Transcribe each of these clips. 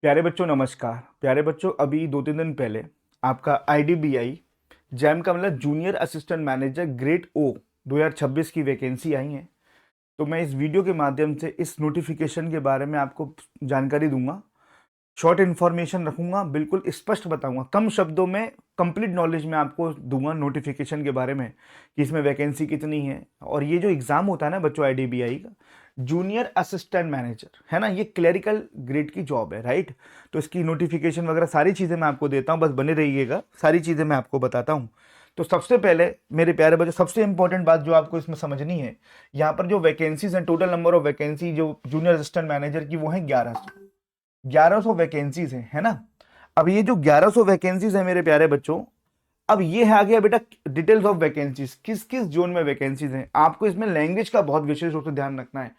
प्यारे बच्चों नमस्कार। प्यारे बच्चों, अभी 2-3 दिन पहले आपका आईडीबीआई जैम का मतलब जूनियर असिस्टेंट मैनेजर ग्रेड ओ 2026 की वैकेंसी आई है। तो मैं इस वीडियो के माध्यम से इस नोटिफिकेशन के बारे में आपको जानकारी दूंगा। शॉर्ट इन्फॉर्मेशन रखूंगा, बिल्कुल स्पष्ट बताऊंगा, कम शब्दों में कंप्लीट नॉलेज मैं आपको दूंगा नोटिफिकेशन के बारे में कि इसमें वैकेंसी कितनी है। और ये जो एग्ज़ाम होता है ना बच्चों, आईडीबीआई का जूनियर असिस्टेंट मैनेजर है ना, ये क्लरिकल ग्रेड की जॉब है, राइट। तो इसकी नोटिफिकेशन वगैरह सारी चीज़ें मैं आपको देता हूँ, बस बने रहिएगा, सारी चीज़ें मैं आपको बताता हूँ। तो सबसे पहले मेरे प्यारे बच्चों, सबसे इंपॉर्टेंट बात जो आपको इसमें समझनी है, यहाँ पर जो वैकेंसीज हैं, टोटल नंबर ऑफ वैकेंसी जो जूनियर असिस्टेंट मैनेजर की वो है 1100 वैकेंसीज है ना। अब ये जो 1100 वैकेंसीज है मेरे प्यारे बच्चों, अब ये है आ गया बेटा डिटेल्स ऑफ वैकेंसीज, किस किस जोन में वैकेंसीज हैं। आपको इसमें लैंग्वेज का बहुत विशेष रूप से ध्यान रखना है।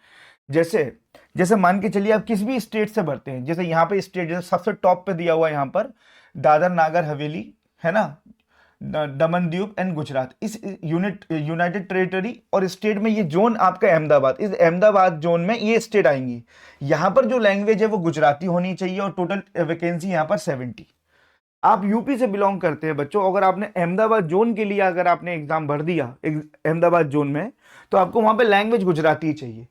जैसे जैसे मान के चलिए आप किस भी स्टेट से भरते हैं, जैसे यहाँ पे स्टेट जैसे सबसे टॉप पे दिया हुआ है यहाँ पर दादर नागर हवेली है ना, दमन दीव एंड गुजरात, इस यूनाइटेड टेरिटरी और स्टेट में ये जोन आपका अहमदाबाद, इस अहमदाबाद जोन में ये स्टेट आएंगी। यहाँ पर जो लैंग्वेज है वो गुजराती होनी चाहिए और टोटल वैकेंसी यहाँ पर 70। आप यूपी से बिलोंग करते हैं बच्चों, अगर आपने अहमदाबाद जोन के लिए अगर आपने एग्जाम भर दिया अहमदाबाद जोन में, तो आपको वहां पे लैंग्वेज गुजराती चाहिए।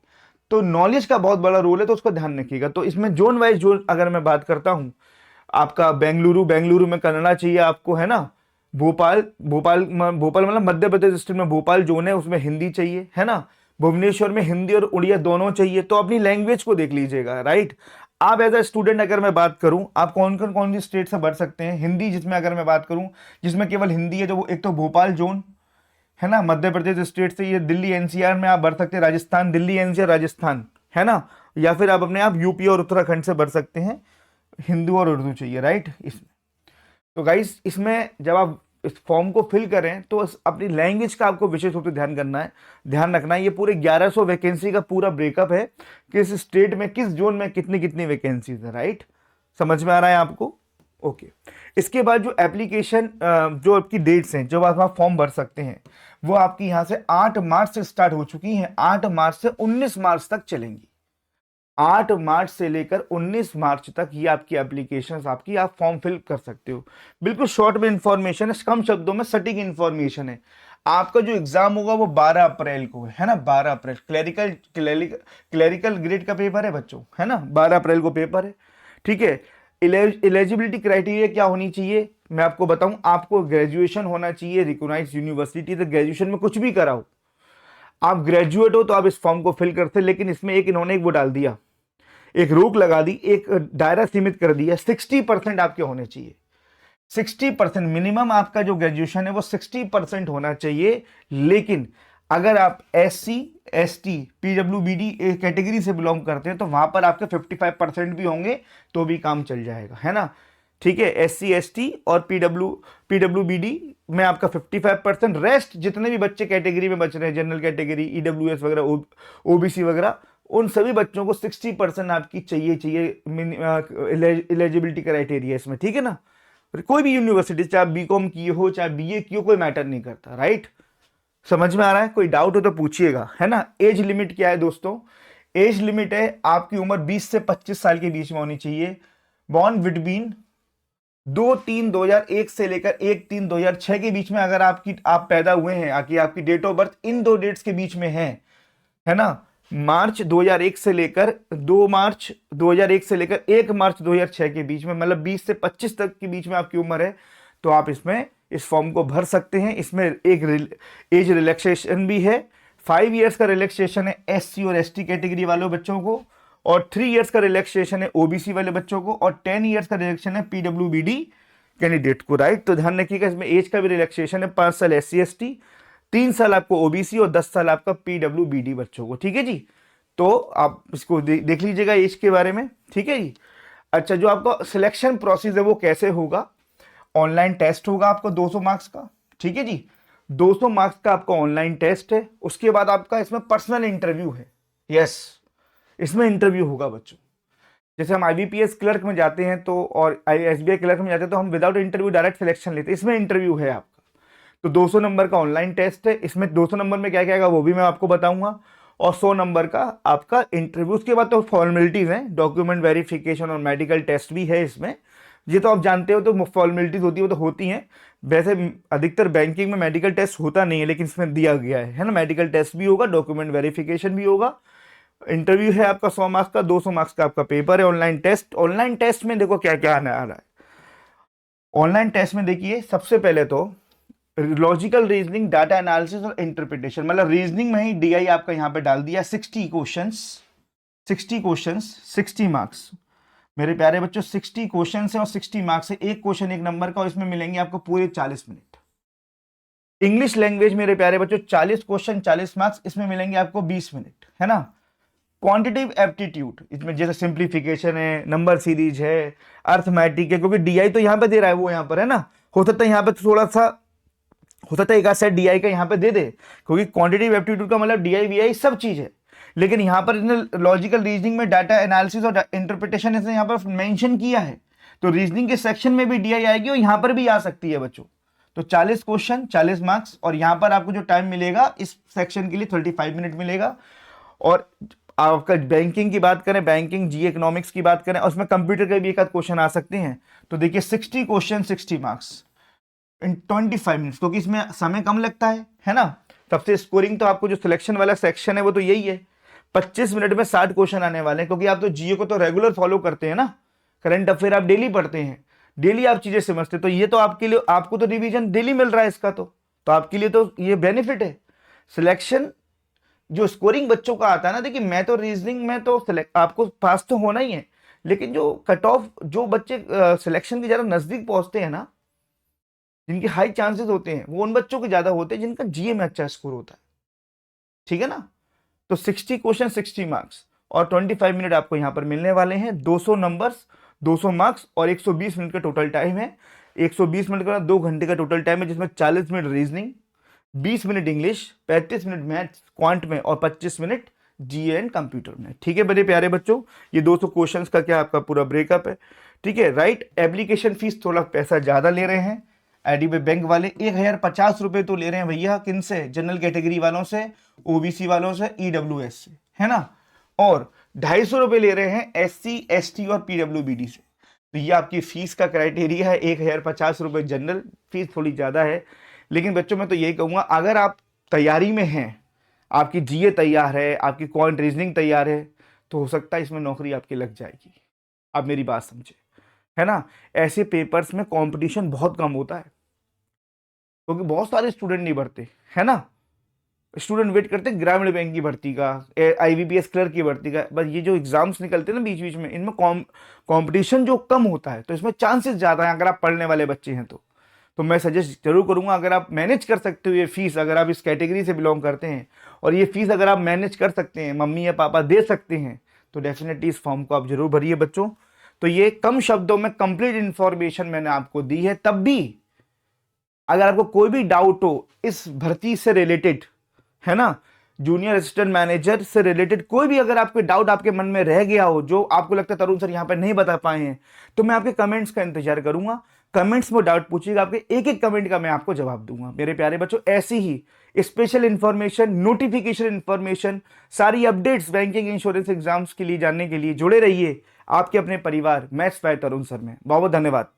तो नॉलेज का बहुत बड़ा रोल है, तो उसको ध्यान रखिएगा। तो इसमें जोन वाइज जोन अगर मैं बात करता हूं, आपका बेंगलुरु, बेंगलुरु में कन्नड़ा चाहिए आपको है ना। भोपाल, भोपाल मतलब मध्य प्रदेश स्टेट में भोपाल जोन है, उसमें हिंदी चाहिए है ना। भुवनेश्वर में हिंदी और उड़िया दोनों चाहिए। तो अपनी लैंग्वेज को देख लीजिएगा, राइट। आप एज अ स्टूडेंट अगर मैं बात करूं, आप कौन सी स्टेट से भर सकते हैं हिंदी, जिसमें अगर मैं बात करूं जिसमें केवल हिंदी है, तो वो एक तो भोपाल जोन है ना, मध्य प्रदेश स्टेट से। ये दिल्ली एनसीआर में आप भर सकते हैं, राजस्थान, दिल्ली एनसीआर राजस्थान है ना। या फिर आप अपने आप यूपी और उत्तराखंड से भर सकते हैं, हिंदू और उर्दू चाहिए, राइट। तो गाइस इसमें जब आप इस फॉर्म को फिल करें तो अपनी लैंग्वेज का आपको विशेष रूप से ध्यान रखना है। ये पूरे 1100 वैकेंसी का पूरा ब्रेकअप है, किस स्टेट में किस जोन में कितनी कितनी वैकेंसीज है, राइट। समझ में आ रहा है आपको? ओके। इसके बाद जो एप्लीकेशन जो आपकी डेट्स हैं जब आप फॉर्म भर सकते हैं, वो आपकी यहाँ से 8 मार्च से स्टार्ट हो चुकी हैं, 8 मार्च से 19 मार्च तक चलेंगी। 8 मार्च से लेकर 19 मार्च तक ये आपकी एप्लीकेशन आपकी, आप फॉर्म फिल कर सकते हो। बिल्कुल शॉर्ट में इंफॉर्मेशन है, कम शब्दों में सटीक इंफॉर्मेशन है। आपका जो एग्जाम होगा वो 12 अप्रैल को है ना, 12 अप्रैल। क्लरिकल ग्रेड का पेपर है बच्चों है ना, 12 अप्रैल को पेपर है, ठीक है। एलिजिबिलिटी क्राइटेरिया क्या होनी चाहिए मैं आपको बताऊं। आपको ग्रेजुएशन होना चाहिए रिकॉग्नाइज्ड यूनिवर्सिटी से, ग्रेजुएशन में कुछ भी कराओ, आप ग्रेजुएट हो तो आप इस फॉर्म को फिल करते। लेकिन इसमें एक इन्होंने एक वो डाल दिया, एक रोक लगा दी, एक दायरा सीमित कर दिया, 60% आपके होने चाहिए। 60% मिनिमम आपका जो ग्रेजुएशन है वो 60% होना चाहिए। लेकिन अगर आप SC ST PWBD कैटेगरी से बिलोंग करते हैं तो वहां पर आपके 55% भी होंगे तो भी काम चल जाएगा है ना, ठीक है। SC ST और PWBD में आपका 55%, रेस्ट जितने भी बच्चे कैटेगरी में बच रहे हैं, जनरल कैटेगरी, EWS वगैरह, OBC वगैरह, उन सभी बच्चों को 60% आपकी चाहिए एलिजिबिलिटी क्राइटेरिया इसमें, ठीक है ना। कोई भी यूनिवर्सिटी, चाहे बीकॉम की हो चाहे BA की हो, कोई मैटर नहीं करता, राइट। समझ में आ रहा है? कोई डाउट हो तो पूछिएगा है ना। एज लिमिट क्या है दोस्तों? एज लिमिट है आपकी उम्र 20 से 25 साल के बीच में होनी चाहिए। बॉर्न बिटवीन 2-3-2001 से लेकर 1-3-2006 के बीच में अगर आप पैदा हुए हैं, आपकी डेट ऑफ बर्थ इन दो डेट्स के बीच में है ना। मार्च 2001 से लेकर 2 मार्च 2001 से लेकर 1 मार्च 2006 के बीच में, मतलब 20 से 25 तक के बीच में आपकी उम्र है, तो आप इसमें इस फॉर्म को भर सकते हैं। इसमें एक एज रिलैक्सेशन भी है, 5 इयर्स का रिलैक्सेशन है SC और ST कैटेगरी वालों बच्चों को, और 3 इयर्स का रिलैक्सेशन है OBC वाले बच्चों को, और 10 इयर्स का रिलैक्सेशन है PWBD कैंडिडेट को, राइट। तो ध्यान रखिएगा, इसमें एज का भी रिलैक्सेशन है, 5 साल SC ST, 3 साल आपको OBC और 10 साल आपका PWBD बच्चों को, ठीक है जी। तो आप इसको देख लीजिएगा एज के बारे में, ठीक है जी। अच्छा, जो आपका सिलेक्शन प्रोसेस है वो कैसे होगा? ऑनलाइन टेस्ट होगा आपको 200 मार्क्स का, ठीक है जी। 200 मार्क्स का आपका ऑनलाइन टेस्ट है। उसके बाद आपका इसमें पर्सनल इंटरव्यू है, यस, इसमें इंटरव्यू होगा बच्चों। जैसे हम IBPS क्लर्क में जाते हैं तो, और SBI क्लर्क में जाते हैं तो हम विदाउट इंटरव्यू डायरेक्ट सिलेक्शन लेते हैं, इसमें इंटरव्यू है आपका। तो 200 नंबर का ऑनलाइन टेस्ट है। इसमें 200 नंबर में क्या क्या आएगा वो भी मैं आपको बताऊंगा। और 100 नंबर का आपका इंटरव्यू। उसके बाद तो फॉर्मेलिटीज हैं, डॉक्यूमेंट वेरिफिकेशन और मेडिकल टेस्ट भी है इसमें। ये तो आप जानते हो, तो फॉर्मेलिटीज होती है वो तो होती हैं। वैसे अधिकतर बैंकिंग में मेडिकल टेस्ट होता नहीं है, लेकिन इसमें दिया गया है ना, मेडिकल टेस्ट भी होगा, डॉक्यूमेंट वेरिफिकेशन भी होगा। इंटरव्यू है आपका 100 मार्क्स का, 200 मार्क्स का आपका पेपर है। ऑनलाइन टेस्ट, ऑनलाइन टेस्ट में देखो क्या क्या आने आ रहा है। ऑनलाइन टेस्ट में देखिए सबसे पहले तो लॉजिकल रीजनिंग, डाटा एनालिसिस और इंटरप्रिटेशन, मतलब रीजनिंग में ही डीआई आपका यहां पे डाल दिया। 60 क्वेश्चंस, 60 मार्क्स मेरे प्यारे बच्चों। 60 क्वेश्चन है और 60 मार्क्स है। एक क्वेश्चन 1 नंबर का, और इसमें मिलेंगे आपको पूरे 40 मिनट। इंग्लिश लैंग्वेज मेरे प्यारे बच्चों 40 क्वेश्चन 40 मार्क्स, इसमें मिलेंगे आपको 20 मिनट, है ना। क्वांटिटिव एप्टीट्यूड, इसमें जैसे सिंप्लीफिकेशन है, नंबर सीरीज है, अर्थमेटिक है, क्योंकि डीआई तो यहां पे दे रहा है, वो यहां पर है ना। हो सकता है यहां पे थोड़ा सा, हो सकता है एक आध सेट डीआई का यहां पे दे दे, क्योंकि क्वांटिटिव एप्टीट्यूड का मतलब डीआई वीआई सब चीज है। लेकिन यहां पर इसने लॉजिकल रीजनिंग में डाटा एनालिसिस और इंटरप्रिटेशन इसने यहां पर मेंशन किया है, तो रीजनिंग के सेक्शन में भी डीआई आएगी और यहां पर भी आ सकती है बच्चों। तो 40 क्वेश्चन 40 मार्क्स, और यहां पर आपको जो टाइम मिलेगा इस सेक्शन के लिए 35 मिनट मिलेगा। और आपका बैंकिंग की बात करें, बैंकिंग जी इकोनॉमिक्स की बात करें, और उसमें कंप्यूटर के भी एक आध क्वेश्चन आ सकते हैं। तो देखिए 60 क्वेश्चन 60 मार्क्स इन 25 मिनट्स, क्योंकि इसमें समय कम लगता है ना। सबसे स्कोरिंग तो आपको जो सिलेक्शन वाला सेक्शन है वो तो यही है। 25 मिनट में 60 क्वेश्चन आने वाले हैं, क्योंकि आप तो जीओ को तो रेगुलर फॉलो करते हैं ना, करंट अफेयर आप डेली पढ़ते हैं, डेली आप चीजें समझते हैं। तो ये तो आपके लिए, आपको तो रिवीजन डेली मिल रहा है इसका, तो आपके लिए तो ये बेनिफिट है। सिलेक्शन जो स्कोरिंग बच्चों का आता है ना, देखिए मैं तो रीजनिंग में तो आपको पास तो होना ही है, लेकिन जो कट ऑफ जो बच्चे सिलेक्शन के ज्यादा नजदीक पहुंचते हैं ना, जिनके हाई चांसेस होते हैं, वो उन बच्चों के ज्यादा होते हैं जिनका जीए में अच्छा स्कोर होता है, ठीक है ना। तो 60 क्वेश्चन 60 मार्क्स और 25 मिनट आपको यहां पर मिलने वाले हैं। 200 नंबर्स 200 मार्क्स और 120 मिनट का टोटल टाइम है। 120 मिनट का 2 घंटे का टोटल टाइम है, जिसमें 40 minute reasoning, 20 minute English, 35 minute maths quant में, और 25 मिनट जीए एंड कंप्यूटर में। ठीक है मेरे प्यारे बच्चों, ये 200 क्वेश्चंस का क्या आपका पूरा ब्रेकअप है। ठीक है, राइट। एप्लीकेशन फीस थोड़ा पैसा ज्यादा ले रहे हैं आईडीबीआई बैंक वाले, 1050 रुपए तो ले रहे हैं भैया। किन से? जनरल कैटेगरी वालों से, ओबीसी वालों से, ईडब्ल्यूएस से, है ना। और 250 रुपए ले रहे हैं एससी एसटी और पीडब्ल्यूबीडी से। तो ये आपकी फीस का क्राइटेरिया है। 1050 रुपए जनरल फीस, थोड़ी ज्यादा है। लेकिन बच्चों मैं तो यही कहूंगा, अगर आप तैयारी में हैं, आपकी जीए तैयार है, आपकी क्वांट रीजनिंग तैयार है, तो हो सकता है इसमें नौकरी आपकी लग जाएगी। आप मेरी बात समझे, है ना। ऐसे पेपर्स में कंपटीशन बहुत कम होता है, क्योंकि बहुत सारे स्टूडेंट नहीं भरते, है ना। स्टूडेंट वेट करते हैं ग्रामीण बैंक की भर्ती का, आईबीपीएस क्लर्क की भर्ती का, बस ये जो एग्जाम्स निकलते हैं ना बीच बीच में, इनमें कंपटीशन जो कम होता है, तो इसमें चांसेस ज्यादा है अगर आप पढ़ने वाले बच्चे हैं तो मैं सजेस्ट जरूर करूंगा, अगर आप मैनेज कर सकते हो ये फीस, अगर आप इस कैटेगरी से बिलोंग करते हैं और ये फीस अगर आप मैनेज कर सकते हैं, मम्मी या पापा दे सकते हैं, तो डेफिनेटली इस फॉर्म को आप जरूर भरिए बच्चों। तो ये कम शब्दों में कंप्लीट इंफॉर्मेशन मैंने आपको दी है। तब भी अगर आपको कोई भी डाउट हो इस भर्ती से रिलेटेड, है ना, जूनियर असिस्टेंट मैनेजर से रिलेटेड कोई भी अगर आपके डाउट आपके मन में रह गया हो, जो आपको लगता है तरुण सर यहां पर नहीं बता पाए हैं, तो मैं आपके कमेंट्स का इंतजार करूंगा। कमेंट्स में डाउट पूछिएगा, आपके एक एक कमेंट का मैं आपको जवाब दूंगा मेरे प्यारे बच्चों। ऐसी ही स्पेशल इंफॉर्मेशन, नोटिफिकेशन इंफॉर्मेशन, सारी अपडेट्स बैंकिंग इंश्योरेंस एग्जाम्स के लिए जानने के लिए जुड़े रहिए आपके अपने परिवार मैथ्स बाय तरुण सर में। बहुत बहुत धन्यवाद।